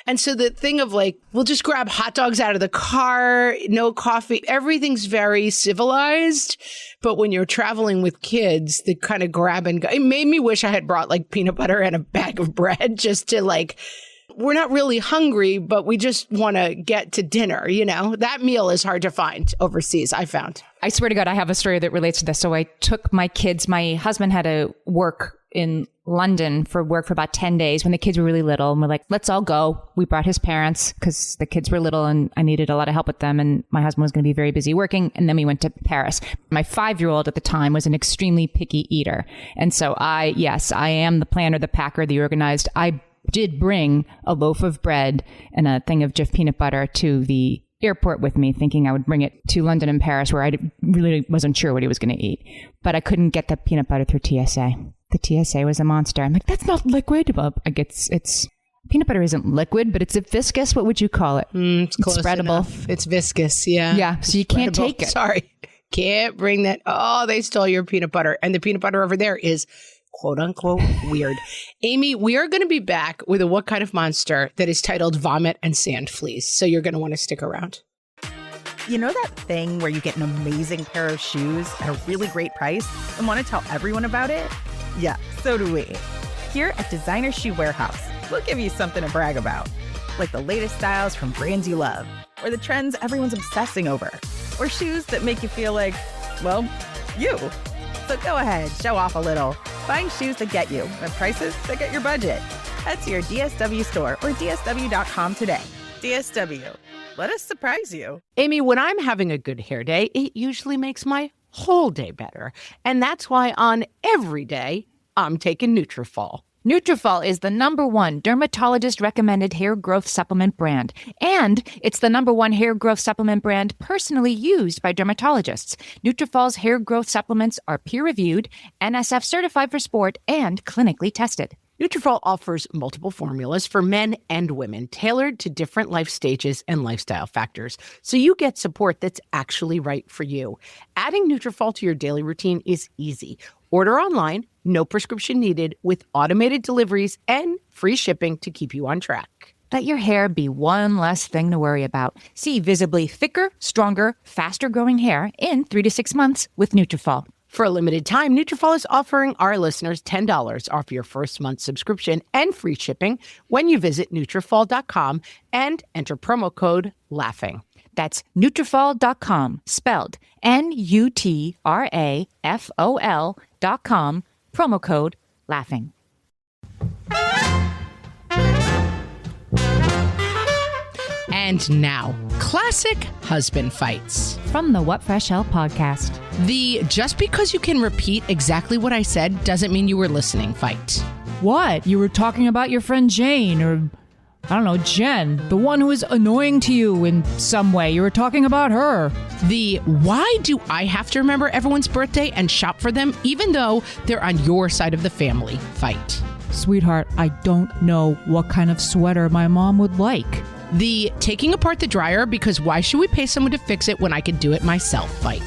And so the thing of like, we'll just grab hot dogs out of the car, no coffee. Everything's very civilized. But when you're traveling with kids, the kind of grab and go, it made me wish I had brought like peanut butter and a bag of bread just to like, we're not really hungry, but we just want to get to dinner, That meal is hard to find overseas, I found. I swear to God, I have a story that relates to this. So I took my kids, my husband had to work in London for about 10 days when the kids were really little. And we're like, let's all go. We brought his parents because the kids were little and I needed a lot of help with them. And my husband was going to be very busy working. And then we went to Paris. My 5-year-old at the time was an extremely picky eater. And so I am the planner, the packer, the organized. I did bring a loaf of bread and a thing of Jif peanut butter to the airport with me, thinking I would bring it to London and Paris, where I really wasn't sure what he was going to eat. But I couldn't get the peanut butter through TSA. The TSA was a monster. I'm like, that's not liquid. Well, it's peanut butter isn't liquid, but it's viscous. What would you call it? It's close spreadable. Enough. It's viscous. Yeah. Yeah. So you can't take it. Sorry. Can't bring that. Oh, they stole your peanut butter. And the peanut butter over there is quote unquote weird. Amy, we are going to be back with a What Kind of Monster that is titled Vomit and Sand Fleas. So you're going to want to stick around. You know that thing where you get an amazing pair of shoes at a really great price and want to tell everyone about it? Yeah, so do we. Here at Designer Shoe Warehouse, we'll give you something to brag about. Like the latest styles from brands you love, or the trends everyone's obsessing over, or shoes that make you feel like, well, you. So go ahead, show off a little. Find shoes that get you at prices that get your budget. Head to your DSW store or DSW.com today. DSW, let us surprise you. Amy, when I'm having a good hair day, it usually makes my whole day better. And that's why on every day, I'm taking Nutrafol. Nutrafol is the #1 dermatologist-recommended hair growth supplement brand. And it's the #1 hair growth supplement brand personally used by dermatologists. Nutrafol's hair growth supplements are peer-reviewed, NSF certified for sport, and clinically tested. Nutrafol offers multiple formulas for men and women, tailored to different life stages and lifestyle factors, so you get support that's actually right for you. Adding Nutrafol to your daily routine is easy. Order online, no prescription needed, with automated deliveries and free shipping to keep you on track. Let your hair be one less thing to worry about. See visibly thicker, stronger, faster-growing hair in 3 to 6 months with Nutrafol. For a limited time, Nutrafol is offering our listeners $10 off your first month subscription and free shipping when you visit Nutrafol.com and enter promo code LAUGHING. That's Nutrafol.com, spelled Nutrafol.com, promo code LAUGHING. And now, classic husband fights. From the What Fresh Hell podcast. The just because you can repeat exactly what I said doesn't mean you were listening fight. What? You were talking about your friend Jane, or I don't know, Jen, the one who is annoying to you in some way. You were talking about her. The why do I have to remember everyone's birthday and shop for them even though they're on your side of the family fight. Sweetheart, I don't know what kind of sweater my mom would like. The taking apart the dryer because why should we pay someone to fix it when I can do it myself fight.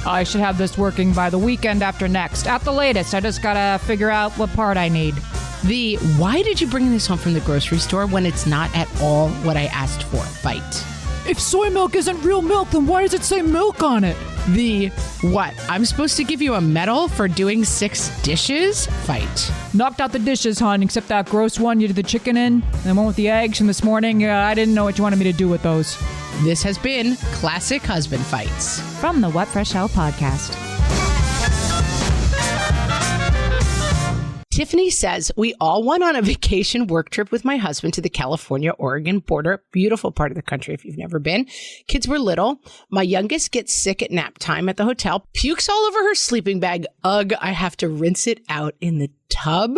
I should have this working by the weekend after next. At the latest, I just gotta figure out what part I need. The why did you bring this home from the grocery store when it's not at all what I asked for fight. If soy milk isn't real milk, then why does it say milk on it? The what? I'm supposed to give you a medal for doing 6 dishes fight. Knocked out the dishes, hon, except that gross one you did the chicken in, and the one with the eggs from this morning. I didn't know what you wanted me to do with those. This has been Classic Husband Fights. From the What Fresh Hell podcast. Tiffany says, we all went on a vacation work trip with my husband to the California-Oregon border. Beautiful part of the country if you've never been. Kids were little. My youngest gets sick at nap time at the hotel. Pukes all over her sleeping bag. Ugh, I have to rinse it out in the tub.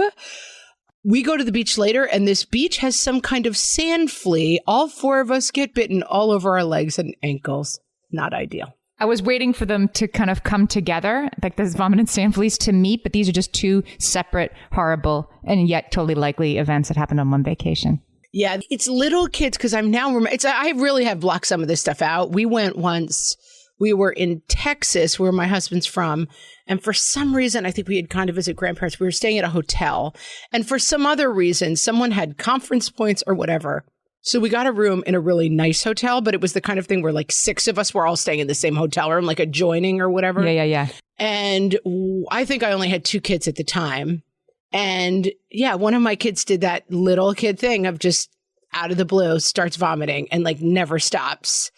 We go to the beach later, and this beach has some kind of sand flea. All 4 of us get bitten all over our legs and ankles. Not ideal. I was waiting for them to kind of come together, like this vomit and sand fleas to meet, but these are just 2 separate, horrible, and yet totally likely events that happened on one vacation. Yeah, it's little kids because I'm now, I really have blocked some of this stuff out. We went once, we were in Texas where my husband's from. And for some reason, I think we had gone to visit grandparents. We were staying at a hotel. And for some other reason, someone had conference points or whatever. So we got a room in a really nice hotel, but it was the kind of thing where like 6 of us were all staying in the same hotel room, like adjoining or whatever. Yeah. And I think I only had 2 kids at the time. And yeah, one of my kids did that little kid thing of just out of the blue starts vomiting and like never stops.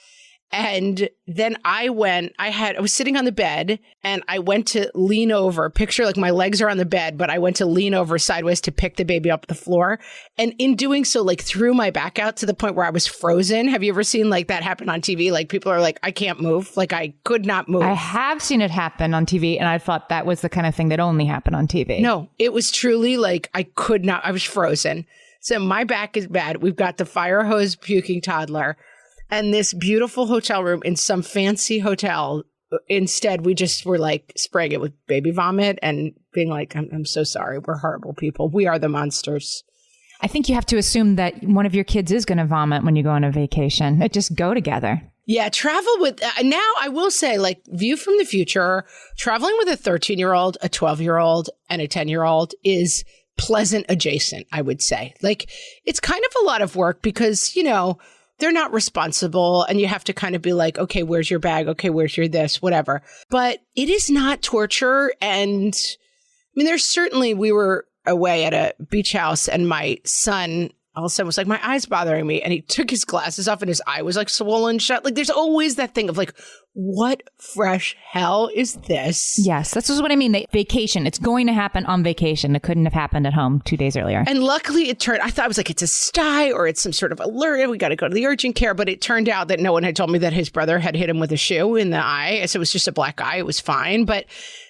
And then I was sitting on the bed and I went to lean over, picture like my legs are on the bed, but I went to lean over sideways to pick the baby up the floor. And in doing so, like threw my back out to the point where I was frozen. Have you ever seen like that happen on TV? Like people are like, I can't move. Like I could not move. I have seen it happen on TV, and I thought that was the kind of thing that only happened on TV. No, it was truly like I could not. I was frozen. So my back is bad. We've got the fire hose puking toddler. And this beautiful hotel room in some fancy hotel. Instead, we just were like spraying it with baby vomit and being like, I'm so sorry. We're horrible people. We are the monsters. I think you have to assume that one of your kids is going to vomit when you go on a vacation. It just go together. Yeah, travel with, now I will say, like, view from the future, traveling with a 13-year-old, a 12-year-old, and a 10-year-old is pleasant adjacent, I would say. Like, it's kind of a lot of work because, you know, they're not responsible and you have to kind of be like, okay, where's your bag? Okay, where's your this, whatever. But it is not torture. And I mean, we were away at a beach house and my son all of a sudden was like, my eye's bothering me. And he took his glasses off and his eye was like swollen shut. Like there's always that thing of like, what fresh hell is this? Yes, that's just what I mean. The vacation. It's going to happen on vacation. It couldn't have happened at home 2 days earlier. And luckily I thought it was like, it's a sty or it's some sort of alert. We got to go to the urgent care. But it turned out that no one had told me that his brother had hit him with a shoe in the eye. So it was just a black eye. It was fine. But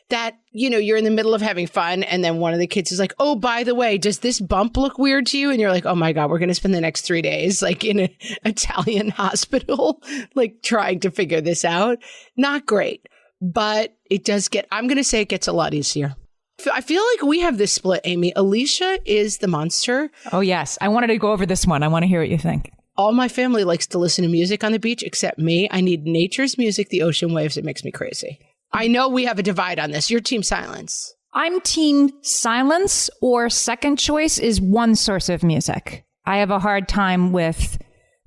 that, you know, you're in the middle of having fun. And then one of the kids is like, oh, by the way, does this bump look weird to you? And you're like, oh my God, we're going to spend the next 3 days like in an Italian hospital, like trying to figure this out. Not great, but it does I'm going to say it gets a lot easier. I feel like we have this split, Amy. Alicia is the monster. Oh, yes. I wanted to go over this one. I want to hear what you think. All my family likes to listen to music on the beach, except me. I need nature's music, the ocean waves. It makes me crazy. I know we have a divide on this. You're team silence. I'm team silence, or second choice is one source of music. I have a hard time with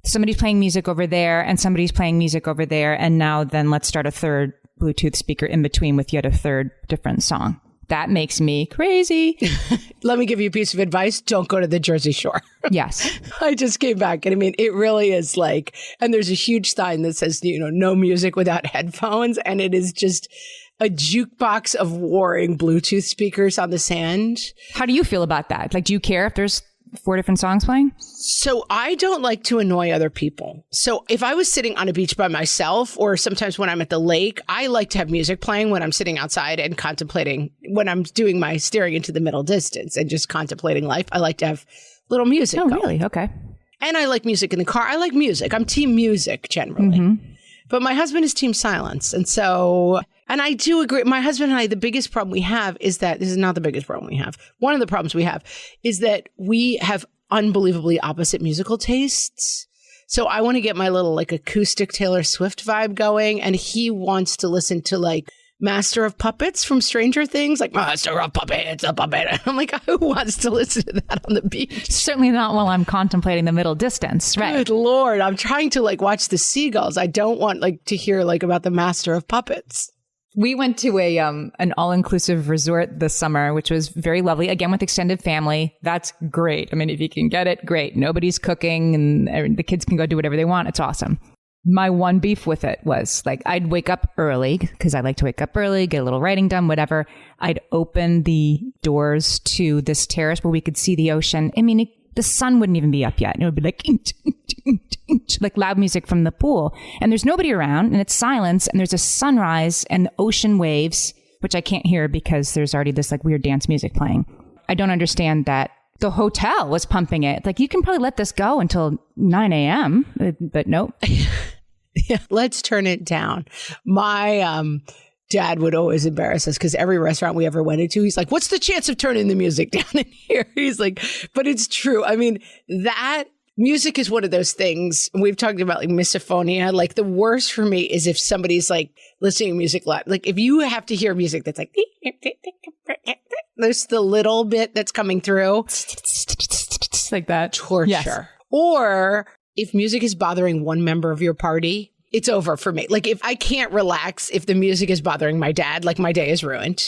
somebody's playing music over there and somebody's playing music over there. And now then let's start a third Bluetooth speaker in between with yet a third different song. That makes me crazy. Let me give you a piece of advice. Don't go to the Jersey Shore. Yes. I just came back and I mean, it really is like, and there's a huge sign that says, you know, no music without headphones. And it is just a jukebox of warring Bluetooth speakers on the sand. How do you feel about that? Like, do you care if there's 4 different songs playing? So I don't like to annoy other people. So if I was sitting on a beach by myself, or sometimes when I'm at the lake, I like to have music playing when I'm sitting outside and contemplating, when I'm doing my staring into the middle distance and just contemplating life. I like to have little music. Oh, going. really? Okay. And I like music in the car. I like music. I'm team music generally. Mm-hmm. But my husband is team silence. And so, and I do agree. My husband and I, the biggest problem we have is that, this is not the biggest problem we have. One of the problems we have is that we have unbelievably opposite musical tastes. So I want to get my little like acoustic Taylor Swift vibe going. And he wants to listen to like Master of Puppets from Stranger Things, like Master of Puppets, a puppet. And I'm like, who wants to listen to that on the beach? Certainly not while I'm contemplating the middle distance, right? Good Lord. I'm trying to like watch the seagulls. I don't want like to hear like about the Master of Puppets. We went to an all-inclusive resort this summer, which was very lovely. Again, with extended family. That's great. I mean, if you can get it, great. Nobody's cooking and the kids can go do whatever they want. It's awesome. My one beef with it was like, I'd wake up early because I like to wake up early, get a little writing done, whatever. I'd open the doors to this terrace where we could see the ocean. I mean, the sun wouldn't even be up yet. And it would be like loud music from the pool. And there's nobody around and it's silence and there's a sunrise and ocean waves, which I can't hear because there's already this like weird dance music playing. I don't understand that. The hotel was pumping it. Like, you can probably let this go until 9 a.m., but nope. Yeah, let's turn it down. My dad would always embarrass us because every restaurant we ever went into, he's like, what's the chance of turning the music down in here? He's like, but it's true. I mean, that music is one of those things. We've talked about like misophonia. Like the worst for me is if somebody's like listening to music loud. Like if you have to hear music that's like, there's the little bit that's coming through. Like that. Torture. Yes. Or if music is bothering one member of your party, it's over for me. Like if I can't relax, if the music is bothering my dad, like my day is ruined.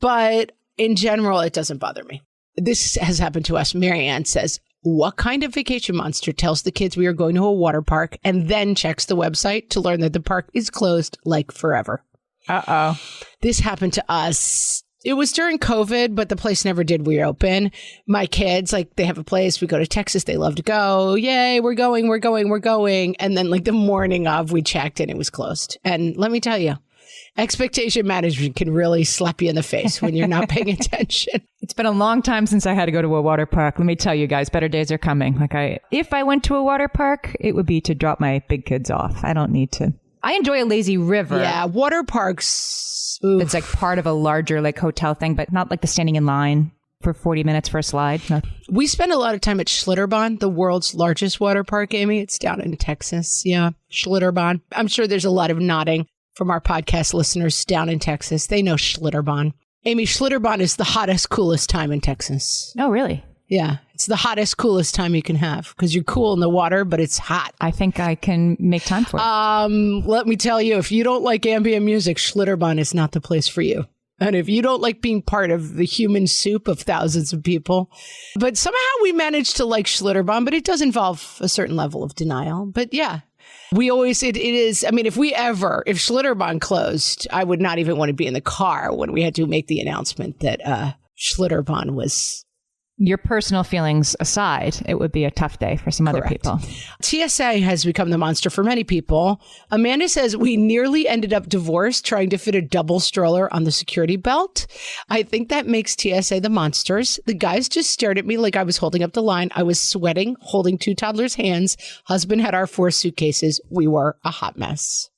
But in general, it doesn't bother me. This has happened to us. Marianne says, what kind of vacation monster tells the kids we are going to a water park and then checks the website to learn that the park is closed like forever? Uh-oh. This happened to us. It was during COVID, but the place never did reopen. My kids, like, they have a place. We go to Texas. They love to go. Yay, we're going. And then, like, the morning of, we checked and it was closed. And let me tell you, expectation management can really slap you in the face when you're not paying attention. It's been a long time since I had to go to a water park. Let me tell you guys, better days are coming. If I went to a water park, it would be to drop my big kids off. I don't need to. I enjoy a lazy river. Yeah, water parks. Oof. It's like part of a larger like hotel thing, but not like the standing in line for 40 minutes for a slide. No. We spend a lot of time at Schlitterbahn, the world's largest water park, Amy. It's down in Texas. Yeah, Schlitterbahn. I'm sure there's a lot of nodding from our podcast listeners down in Texas. They know Schlitterbahn. Amy, Schlitterbahn is the hottest, coolest time in Texas. Oh, really? Yeah, it's the hottest, coolest time you can have because you're cool in the water, but it's hot. I think I can make time for it. Let me tell you, if you don't like ambient music, Schlitterbahn is not the place for you. And if you don't like being part of the human soup of thousands of people, but somehow we managed to like Schlitterbahn, but it does involve a certain level of denial. But yeah, we always, it is, I mean, if Schlitterbahn closed, I would not even want to be in the car when we had to make the announcement that Schlitterbahn was. Your personal feelings aside, it would be a tough day for some Correct. Other people. TSA has become the monster for many people. Amanda says, we nearly ended up divorced trying to fit a double stroller on the security belt. I think that makes TSA the monsters. The guys just stared at me like I was holding up the line. I was sweating, holding 2 toddlers' hands. Husband had our 4 suitcases. We were a hot mess.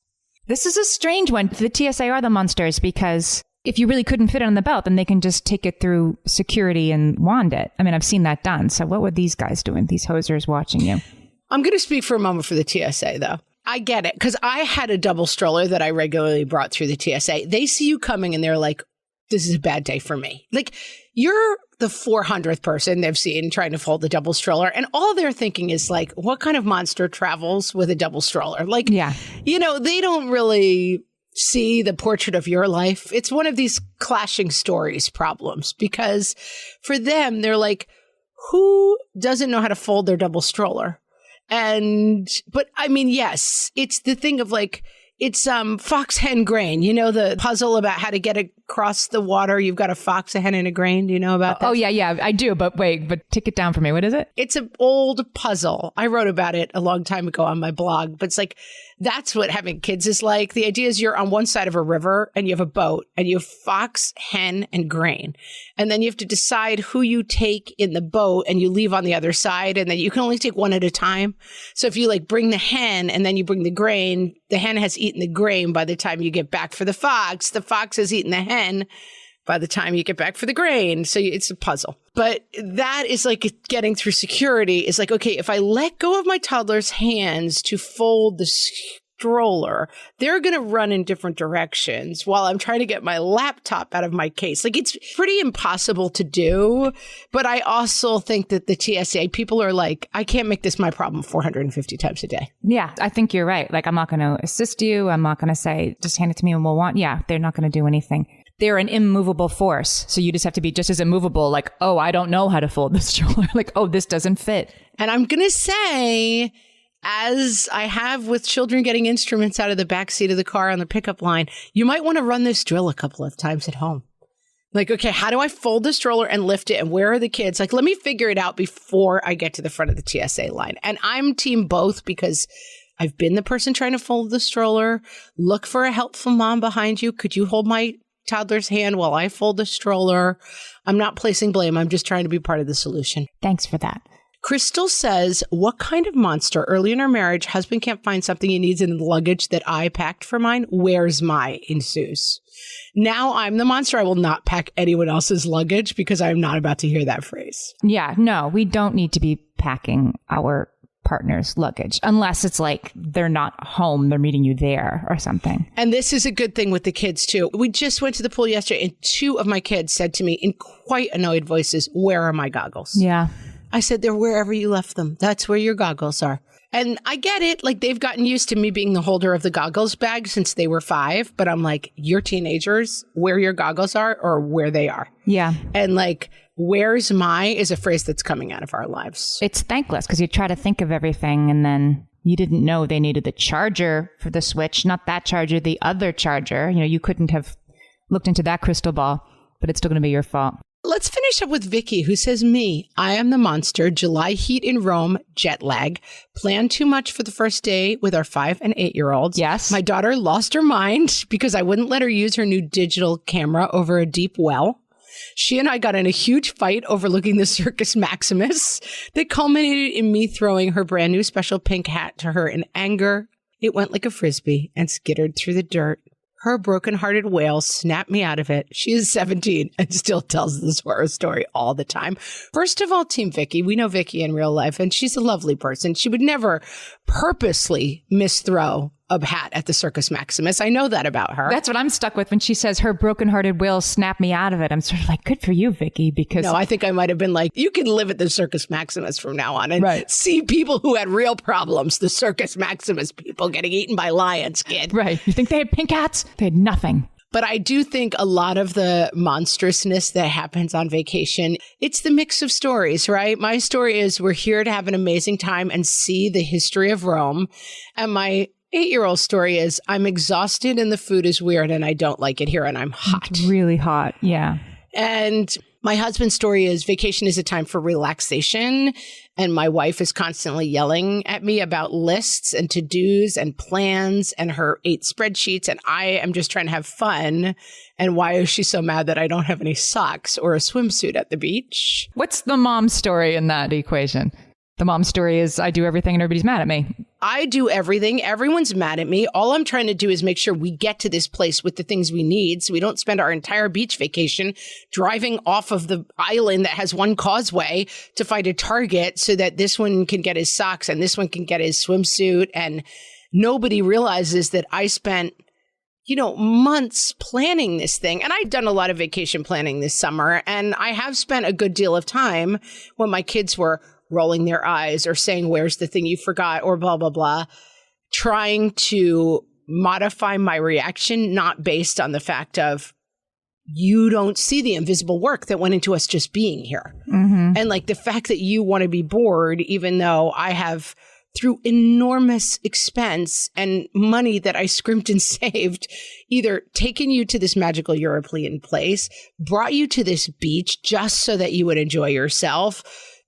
This is a strange one. The TSA are the monsters because if you really couldn't fit it on the belt, then they can just take it through security and wand it. I mean, I've seen that done. So what were these guys doing? These hosers watching you? I'm going to speak for a moment for the TSA, though. I get it, because I had a double stroller that I regularly brought through the TSA. They see you coming and they're like, this is a bad day for me. Like, you're the 400th person they've seen trying to fold the double stroller. And all they're thinking is like, what kind of monster travels with a double stroller? Like, yeah, you know, they don't really see the portrait of your life. It's one of these clashing stories problems, because for them, they're like, who doesn't know how to fold their double stroller? But I mean, yes, it's the thing of like, it's Fox Hen Grain, you know, the puzzle about how to get a across the water, you've got a fox, a hen, and a grain. Do you know about that? Oh, yeah, I do. But wait, tick it down for me. What is it? It's an old puzzle. I wrote about it a long time ago on my blog, but it's like, that's what having kids is like. The idea is you're on one side of a river and you have a boat and you have fox, hen, and grain. And then you have to decide who you take in the boat and you leave on the other side. And then you can only take one at a time. So if you like bring the hen and then you bring the grain, the hen has eaten the grain by the time you get back for the fox has eaten the hen by the time you get back for the grain. So it's a puzzle. But that is like getting through security. It's like, okay, if I let go of my toddler's hands to fold the stroller, they're going to run in different directions while I'm trying to get my laptop out of my case. Like, it's pretty impossible to do. But I also think that the TSA people are like, I can't make this my problem 450 times a day. Yeah, I think you're right. Like, I'm not going to assist you. I'm not going to say, just hand it to me and we'll want. Yeah, they're not going to do anything. They're an immovable force. So you just have to be just as immovable. Like, oh, I don't know how to fold this stroller. Like, oh, this doesn't fit. And I'm going to say, as I have with children getting instruments out of the backseat of the car on the pickup line, you might want to run this drill a couple of times at home. Like, okay, how do I fold the stroller and lift it? And where are the kids? Like, let me figure it out before I get to the front of the TSA line. And I'm team both because I've been the person trying to fold the stroller. Look for a helpful mom behind you. Could you hold my toddler's hand while I fold the stroller? I'm not placing blame. I'm just trying to be part of the solution. Thanks for that. Crystal says, what kind of monster? Early in our marriage, husband can't find something he needs in the luggage that I packed for mine. Where's my ensues? Now I'm the monster. I will not pack anyone else's luggage because I'm not about to hear that phrase. Yeah, no, we don't need to be packing our partner's luggage unless it's like they're not home, they're meeting you there or something. And this is a good thing with the kids too. We just went to the pool yesterday and two of my kids said to me in quite annoyed voices, where are my goggles? Yeah. I said, they're wherever you left them. That's where your goggles are. And I get it. Like, they've gotten used to me being the holder of the goggles bag since they were 5. But I'm like, you're teenagers, where your goggles are or where they are. Yeah. And like, where's my is a phrase that's coming out of our lives. It's thankless because you try to think of everything and then you didn't know they needed the charger for the Switch, not that charger, the other charger. You know, you couldn't have looked into that crystal ball, but it's still going to be your fault. Let's finish up with Vicky, who says, I am the monster. July heat in Rome, jet lag. Planned too much for the first day with our 5 and 8-year-olds. Yes. My daughter lost her mind because I wouldn't let her use her new digital camera over a deep well. She and I got in a huge fight overlooking the Circus Maximus that culminated in me throwing her brand new special pink hat to her in anger. It went like a frisbee and skittered through the dirt. Her broken-hearted wail snapped me out of it. She is 17 and still tells this horror story all the time. First of all, Team Vicky, we know Vicky in real life, and she's a lovely person. She would never purposely misthrow a hat at the Circus Maximus. I know that about her. That's what I'm stuck with when she says her broken-hearted wail snapped me out of it. I'm sort of like, good for you, Vicky, because... No, I think I might have been like, you can live at the Circus Maximus from now on and see people who had real problems, the Circus Maximus people getting eaten by lions, kid. Right. You think they had pink hats? They had nothing. But I do think a lot of the monstrousness that happens on vacation, it's the mix of stories, right? My story is we're here to have an amazing time and see the history of Rome. And my 8-year-old story is I'm exhausted and the food is weird and I don't like it here and I'm hot. It's really hot. Yeah. And my husband's story is vacation is a time for relaxation. And my wife is constantly yelling at me about lists and to-dos and plans and her 8 spreadsheets. And I am just trying to have fun. And why is she so mad that I don't have any socks or a swimsuit at the beach? What's the mom story in that equation? The mom story is I do everything and everybody's mad at me. I do everything. Everyone's mad at me. All I'm trying to do is make sure we get to this place with the things we need so we don't spend our entire beach vacation driving off of the island that has one causeway to find a Target so that this one can get his socks and this one can get his swimsuit. And nobody realizes that I spent, months planning this thing. And I've done a lot of vacation planning this summer. And I have spent a good deal of time when my kids were rolling their eyes or saying, where's the thing you forgot or blah, blah, blah, trying to modify my reaction, not based on the fact of you don't see the invisible work that went into us just being here. Mm-hmm. And like the fact that you want to be bored, even though I have through enormous expense and money that I scrimped and saved, either taken you to this magical European place, brought you to this beach just so that you would enjoy yourself,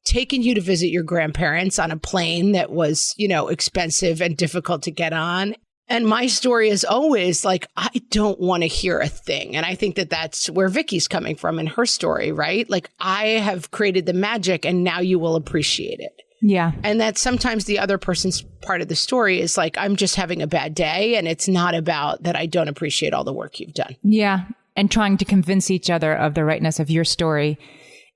taken you to visit your grandparents on a plane that was, expensive and difficult to get on. And my story is always like, I don't want to hear a thing. And I think that that's where Vicky's coming from in her story, right? Like, I have created the magic and now you will appreciate it. Yeah. And that sometimes the other person's part of the story is like, I'm just having a bad day. And it's not about that I don't appreciate all the work you've done. Yeah. And trying to convince each other of the rightness of your story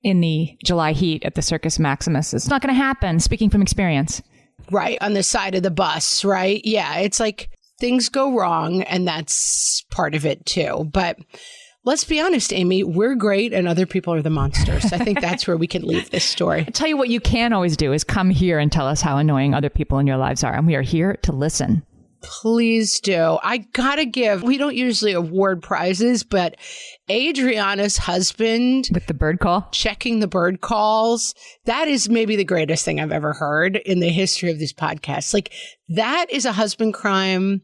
in the July heat at the Circus Maximus. It's not going to happen, speaking from experience. Right. On the side of the bus, right? Yeah. It's like things go wrong and that's part of it too. But let's be honest, Amy, we're great and other people are the monsters. I think that's where we can leave this story. I'll tell you what you can always do is come here and tell us how annoying other people in your lives are. And we are here to listen. Please do. I gotta give, we don't usually award prizes, but Adriana's husband with the bird call, checking the bird calls, that is maybe the greatest thing I've ever heard in the history of this podcast. Like, that is a husband crime.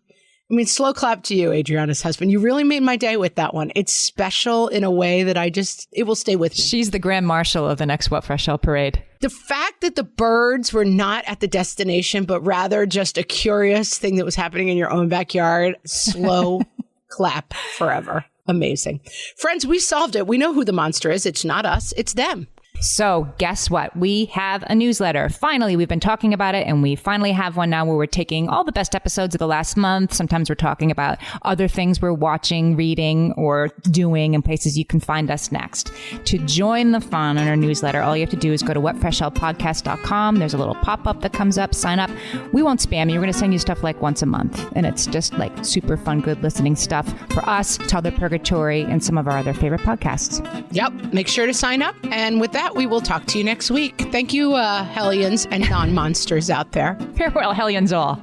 I mean, slow clap to you, Adriana's husband. You really made my day with that one. It's special in a way that it will stay with me. She's the grand marshal of the next What Fresh Hell parade. The fact that the birds were not at the destination, but rather just a curious thing that was happening in your own backyard, slow clap forever. Amazing. Friends, we solved it. We know who the monster is. It's not us. It's them. So guess what? We have a newsletter. Finally, we've been talking about it, and we finally have one now where we're taking all the best episodes of the last month. Sometimes we're talking about other things we're watching, reading, or doing, and places you can find us next. To join the fun on our newsletter, all you have to do is go to whatfreshhellpodcast.com. There's a little pop-up that comes up. Sign up. We won't spam you. We're going to send you stuff like once a month, and it's just like super fun, good listening stuff for us, Toddler Purgatory, and some of our other favorite podcasts. Yep. Make sure to sign up. And with that, we will talk to you next week. Thank you, Hellions and non-monsters out there. Farewell, Hellions all.